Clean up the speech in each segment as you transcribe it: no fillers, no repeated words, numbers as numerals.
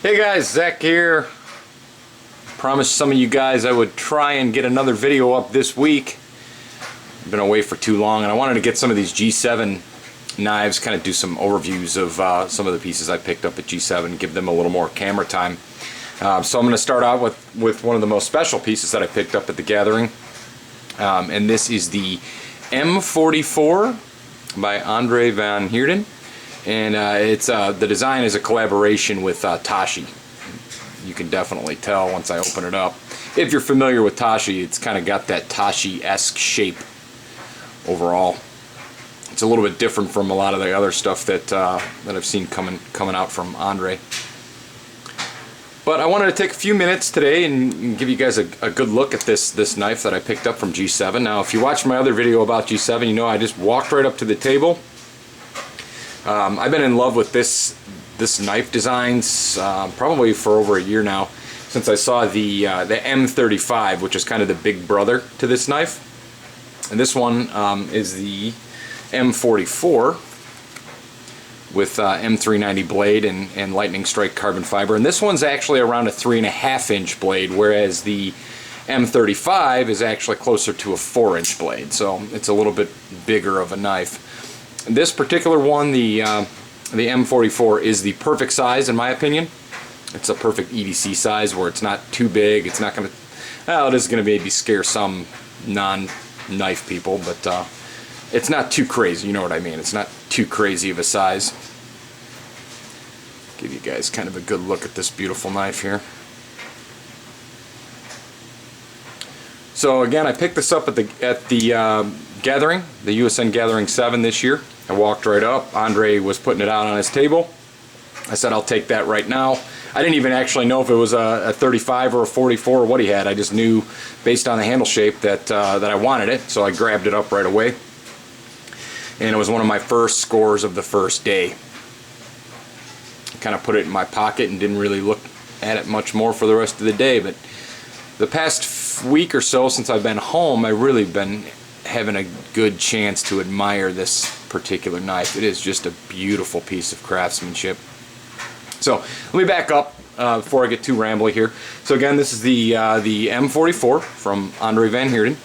Hey guys, Zach here. Promised some of you guys I would try and get another video up this week. I've been away for too long and I wanted to get some of these G7 knives, kind of do some overviews of some of the pieces I picked up at G7, give them a little more camera time. So I'm going to start out with one of the most special pieces that I picked up at the gathering. And this is the M44 by Andre van Heerden. And the design is a collaboration with Tashi. You can definitely tell once I open it up. If you're familiar with Tashi, it's kind of got that Tashi-esque shape overall. It's a little bit different from a lot of the other stuff that I've seen coming out from Andre. But I wanted to take a few minutes today and give you guys a good look at this knife that I picked up from G7. Now, if you watched my other video about G7, you know I just walked right up to the table. I've been in love with this knife designs probably for over a year now, since I saw the M35, which is kind of the big brother to this knife. And this one is the M44 with M390 blade and lightning strike carbon fiber. And this one's actually around a 3.5 inch blade, whereas the M35 is actually closer to a 4-inch blade. So it's a little bit bigger of a knife. This particular one, the M44, is the perfect size in my opinion. It's a perfect EDC size where it's not too big. It's not going to, well, it is going to maybe scare some non-knife people, but it's not too crazy. You know what I mean? It's not too crazy of a size. Give you guys kind of a good look at this beautiful knife here. So again, I picked this up at the gathering, the USN Gathering 7 this year. I walked right up. Andre was putting it out on his table. I said, I'll take that right now. I didn't even actually know if it was a 35 or a 44 or what he had. I just knew based on the handle shape that I wanted it, so I grabbed it up right away. And it was one of my first scores of the first day. I kind of put it in my pocket and didn't really look at it much more for the rest of the day, but the past week or so since I've been home, I've really been having a good chance to admire this particular knife. It is just a beautiful piece of craftsmanship. So let me back up before I get too rambly here. So again, this is the M44 from Andre van Heerden,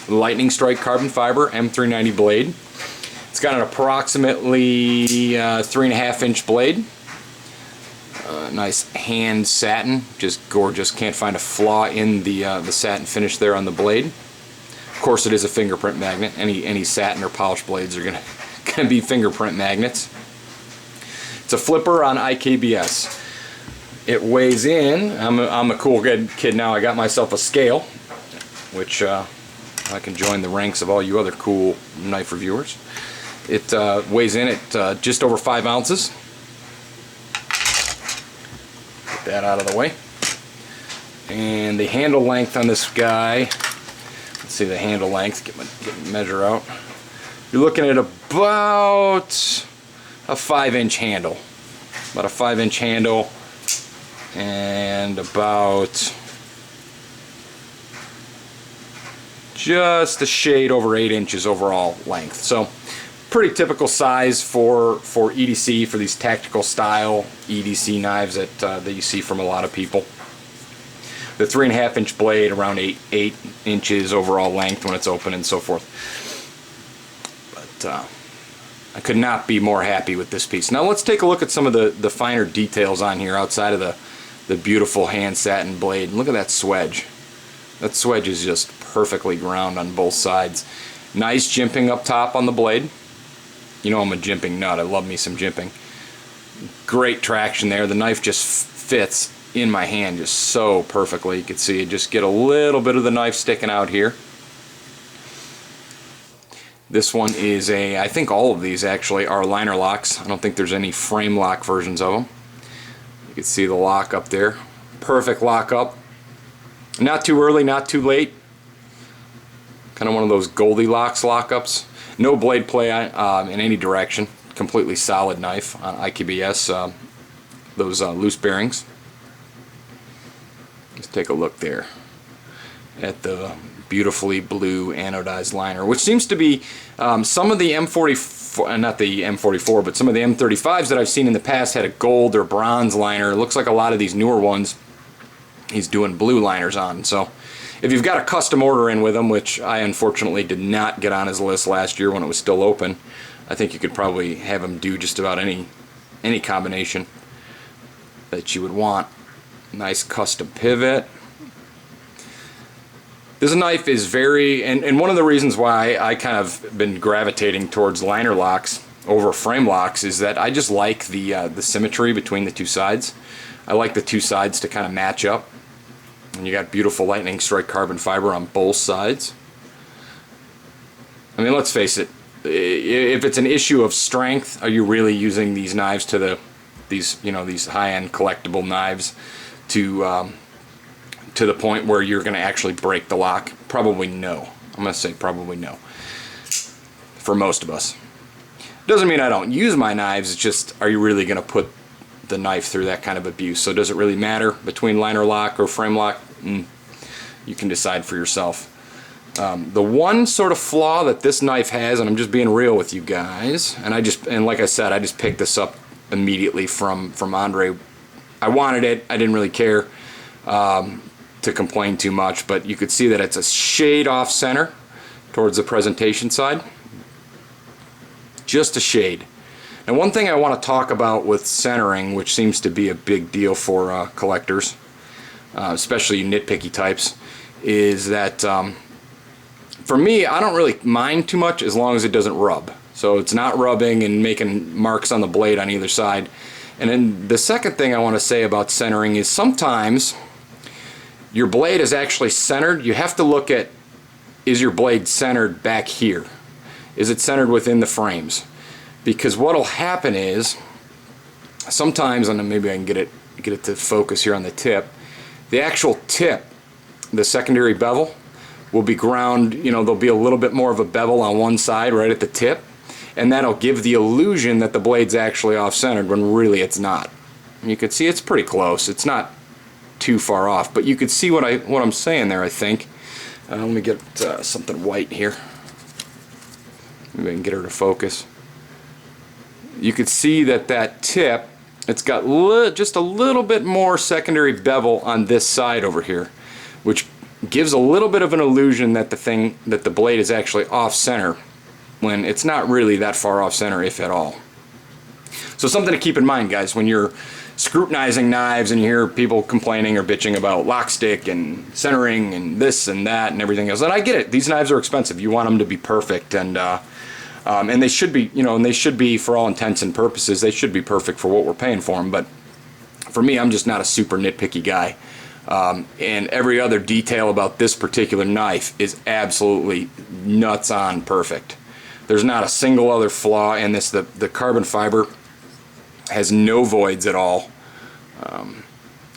lightning strike carbon fiber M390 blade. It's got an approximately 3.5 inch blade. Nice hand satin, just gorgeous. Can't find a flaw in the satin finish there on the blade. Of course, it is a fingerprint magnet. Any satin or polished blades are gonna be fingerprint magnets. It's a flipper on IKBS. It weighs in. I'm a cool kid now. I got myself a scale, which I can join the ranks of all you other cool knife reviewers. It weighs in at just over 5 ounces. Get that out of the way. And the handle length on this guy, let's see the handle length, get my measure out. You're looking at about a 5-inch handle. About a 5-inch handle and about just a shade over 8 inches overall length. So pretty typical size for EDC, for these tactical style EDC knives that you see from a lot of people. The 3.5 inch blade, around 8 inches overall length when it's open and so forth. But I could not be more happy with this piece. Now let's take a look at some of the finer details on here outside of the beautiful hand satin blade. Look at that swedge. That swedge is just perfectly ground on both sides. Nice jimping up top on the blade. You know I'm a jimping nut. I love me some jimping. Great traction there. The knife just fits in my hand just so perfectly. You can see it just get a little bit of the knife sticking out here. This one is I think all of these actually are liner locks. I don't think there's any frame lock versions of them. You can see the lock up there. Perfect lock up. Not too early, not too late. Kind of one of those Goldilocks lockups. No blade play in any direction. Completely solid knife on IKBS. Those loose bearings. Let's take a look there at the beautifully blue anodized liner, which seems to be some of the M44 not the M44, but some of the M35s that I've seen in the past had a gold or bronze liner. It looks like a lot of these newer ones he's doing blue liners on. So if you've got a custom order in with him, which I unfortunately did not get on his list last year when it was still open, I think you could probably have him do just about any combination that you would want. Nice custom pivot. This knife is very, and one of the reasons why I kind of been gravitating towards liner locks over frame locks is that I just like the symmetry between the two sides. I like the two sides to kind of match up. And you got beautiful lightning strike carbon fiber on both sides. I mean, let's face it, if it's an issue of strength, are you really using these knives to these high-end collectible knives to the point where you're going to actually break the lock? Probably no. I'm going to say probably no. For most of us. Doesn't mean I don't use my knives, it's just, are you really going to put the knife through that kind of abuse? So does it really matter between liner lock or frame lock? You can decide for yourself. The one sort of flaw that this knife has, and I'm just being real with you guys, and like I said, I just picked this up immediately from Andre. I wanted it. I didn't really care to complain too much, but you could see that it's a shade off center towards the presentation side. Just a shade. And one thing I want to talk about with centering, which seems to be a big deal for collectors, especially you nitpicky types, is that for me, I don't really mind too much as long as it doesn't rub. So it's not rubbing and making marks on the blade on either side. And then the second thing I want to say about centering is sometimes your blade is actually centered. You have to look at, is your blade centered back here? Is it centered within the frames? Because what'll happen is sometimes, and maybe I can get it to focus here on the tip, the actual tip, the secondary bevel, will be ground, there'll be a little bit more of a bevel on one side right at the tip, and that'll give the illusion that the blade's actually off-centered when really it's not. And you can see it's pretty close. It's not too far off, but you could see what I'm saying there, I think. Let me get something white here. Maybe I can get her to focus. You could see that tip, it's got just a little bit more secondary bevel on this side over here, which gives a little bit of an illusion that the blade is actually off center when it's not really that far off center, if at all. So something to keep in mind, guys, when you're scrutinizing knives and you hear people complaining or bitching about lock stick and centering and this and that and everything else. And I get it, these knives are expensive. You want them to be perfect, and they should be, and they should be, for all intents and purposes, they should be perfect for what we're paying for them. But for me, I'm just not a super nitpicky guy. And every other detail about this particular knife is absolutely nuts on perfect. There's not a single other flaw in this. The carbon fiber has no voids at all.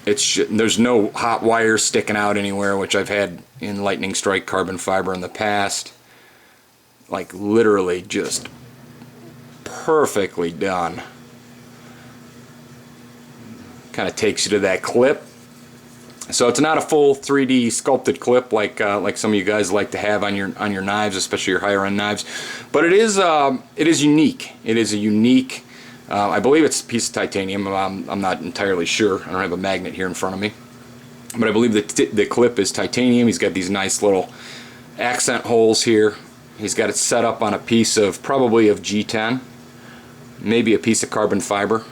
There's no hot wires sticking out anywhere, which I've had in lightning strike carbon fiber in the past. Like literally just perfectly done. Kind of takes you to that clip. So it's not a full 3D sculpted clip like some of you guys like to have on your knives, especially your higher end knives. But it is unique. It is a unique. I believe it's a piece of titanium. I'm not entirely sure. I don't have a magnet here in front of me, but I believe the clip is titanium. He's got these nice little accent holes here. He's got it set up on a piece of probably of G10, maybe a piece of carbon fiber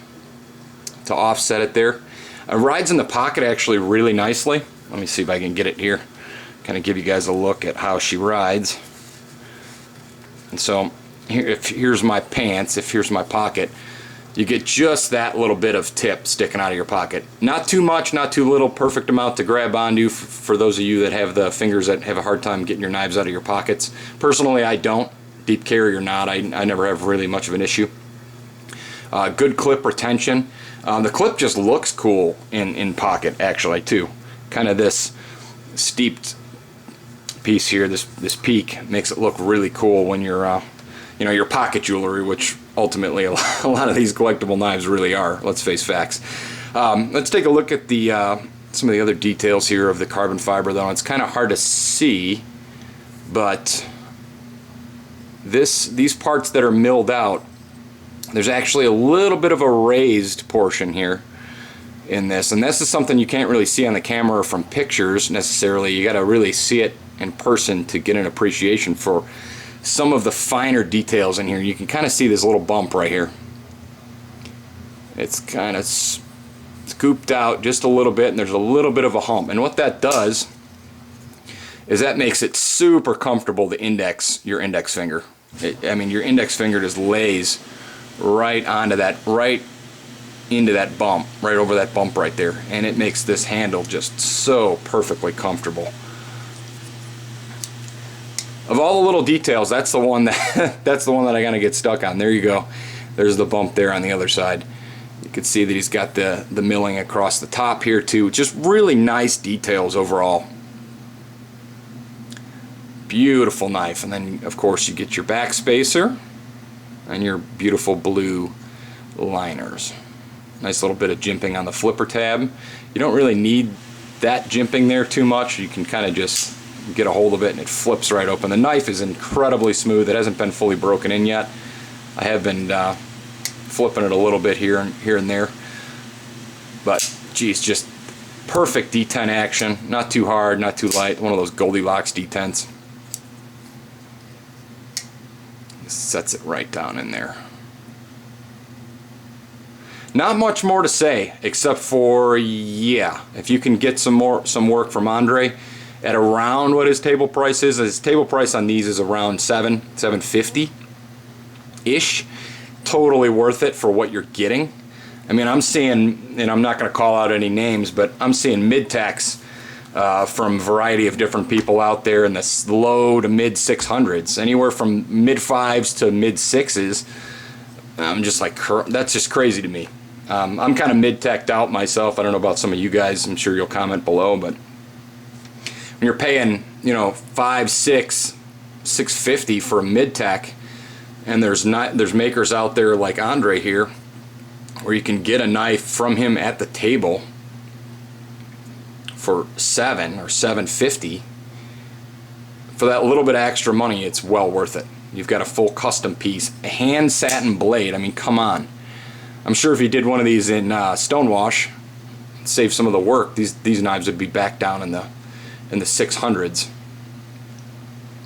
to offset it there. It rides in the pocket actually really nicely. Let me see if I can get it here. Kind of give you guys a look at how she rides. And so here's my pants, here's my pocket, you get just that little bit of tip sticking out of your pocket. Not too much, not too little, perfect amount to grab onto for those of you that have the fingers that have a hard time getting your knives out of your pockets. Personally, I don't. Deep carry or not, I never have really much of an issue. Good clip retention. The clip just looks cool in pocket actually too. Kind of this steeped piece here, this peak makes it look really cool when you're your pocket jewelry, which ultimately a lot of these collectible knives really are. Let's face facts. Let's take a look at some of the other details here of the carbon fiber, though. It's kind of hard to see, but these parts that are milled out, there's actually a little bit of a raised portion here in this, and this is something you can't really see on the camera or from pictures necessarily. You got to really see it in person to get an appreciation for some of the finer details in here. You can kind of see this little bump right here. It's kind of scooped out just a little bit, and there's a little bit of a hump, and what that does is that makes it super comfortable to index your index finger. I mean, your index finger just lays right onto that, right into that bump, right over that bump right there, and it makes this handle just so perfectly comfortable. Of all the little details, that's the one that that's the one that I gotta get stuck on. There you go. There's the bump there on the other side. You can see that he's got the milling across the top here too. Just really nice details overall. Beautiful knife. And then of course you get your back spacer and your beautiful blue liners. Nice little bit of jimping on the flipper tab. You don't really need that jimping there too much. You can kind of just get a hold of it and it flips right open. The knife is incredibly smooth. It hasn't been fully broken in yet. I have been flipping it a little bit here and there, but geez, just perfect D10 action. Not too hard, not too light. One of those Goldilocks D10s. Sets it right down in there. Not much more to say except for, yeah, if you can get some work from Andre at around what his table price is. His table price on these is around $750 ish. Totally worth it for what you're getting. I mean, I'm seeing, and I'm not going to call out any names, but I'm seeing mid-techs from a variety of different people out there in the low to mid 600s, anywhere from mid 5s to mid 6s. I'm just like, that's just crazy to me. I'm kind of mid-teched out myself. I don't know about some of you guys. I'm sure you'll comment below, but when you're paying, you know, 5, 6, 650 for a mid-tech, and there's makers out there like Andre here where you can get a knife from him at the table for $7 or $750. For that little bit of extra money, it's well worth it. You've got a full custom piece, a hand satin blade. I mean, come on. I'm sure if you did one of these in stonewash, save some of the work, these knives would be back down in the 600s,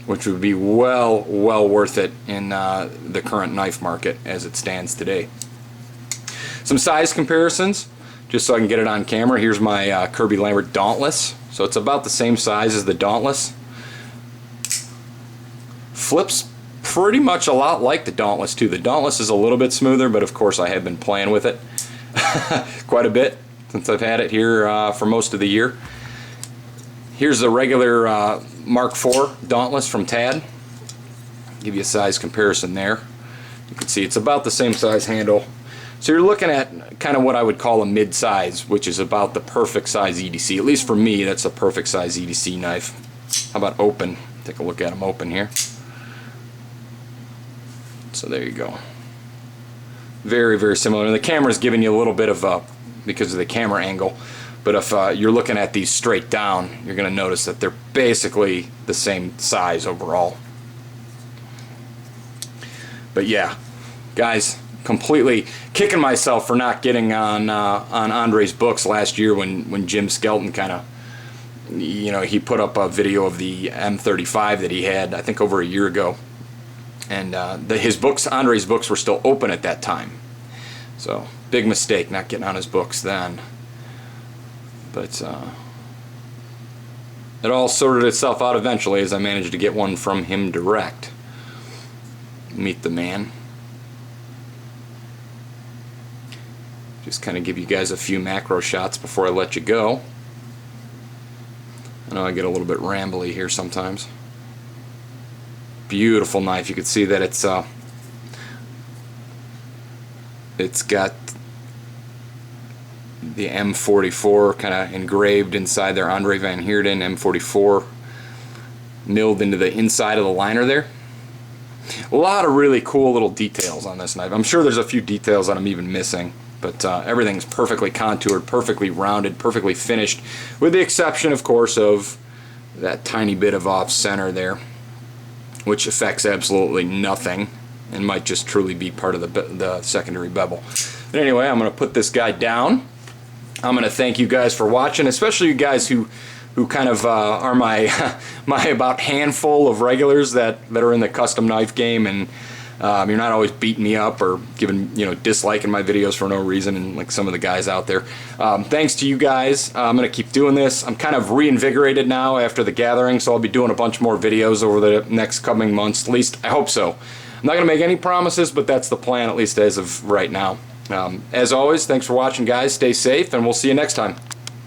which would be well worth it in the current knife market as it stands today. Some size comparisons, just so I can get it on camera. Here's my Kirby Lambert Dauntless. So it's about the same size as the Dauntless. Flips pretty much a lot like the Dauntless too. The Dauntless is a little bit smoother, but of course I have been playing with it quite a bit since I've had it here for most of the year. Here's the regular Mark IV Dauntless from Tad. Give you a size comparison there. You can see it's about the same size handle. So you're looking at kind of what I would call a mid-size, which is about the perfect size EDC. At least for me, that's a perfect size EDC knife. How about open? Take a look at them open here. So there you go. Very similar. And the camera's giving you a little bit of because of the camera angle. But if you're looking at these straight down, you're going to notice that they're basically the same size overall. But yeah, guys, completely kicking myself for not getting on Andre's books last year when Jim Skelton kind of, you know, he put up a video of the M35 that he had, I think over a year ago. And his books, Andre's books, were still open at that time. So, big mistake not getting on his books then. But it all sorted itself out eventually as I managed to get one from him direct. Meet the man. Just kind of give you guys a few macro shots before I let you go. I know I get a little bit rambly here sometimes. Beautiful knife. You can see that it's got the M44 kind of engraved inside there. Andre Van Heerden M44 milled into the inside of the liner there. A lot of really cool little details on this knife. I'm sure there's a few details that I'm even missing, but everything's perfectly contoured, perfectly rounded, perfectly finished, with the exception, of course, of that tiny bit of off center there, which affects absolutely nothing and might just truly be part of the secondary bevel. But anyway, I'm going to put this guy down. I'm going to thank you guys for watching, especially you guys who kind of are my my about handful of regulars that are in the custom knife game, and you're not always beating me up or giving, disliking my videos for no reason, and like some of the guys out there. Thanks to you guys. I'm going to keep doing this. I'm kind of reinvigorated now after the gathering, so I'll be doing a bunch more videos over the next coming months. At least I hope so. I'm not going to make any promises, but that's the plan, at least as of right now. As always, thanks for watching, guys. Stay safe, and we'll see you next time.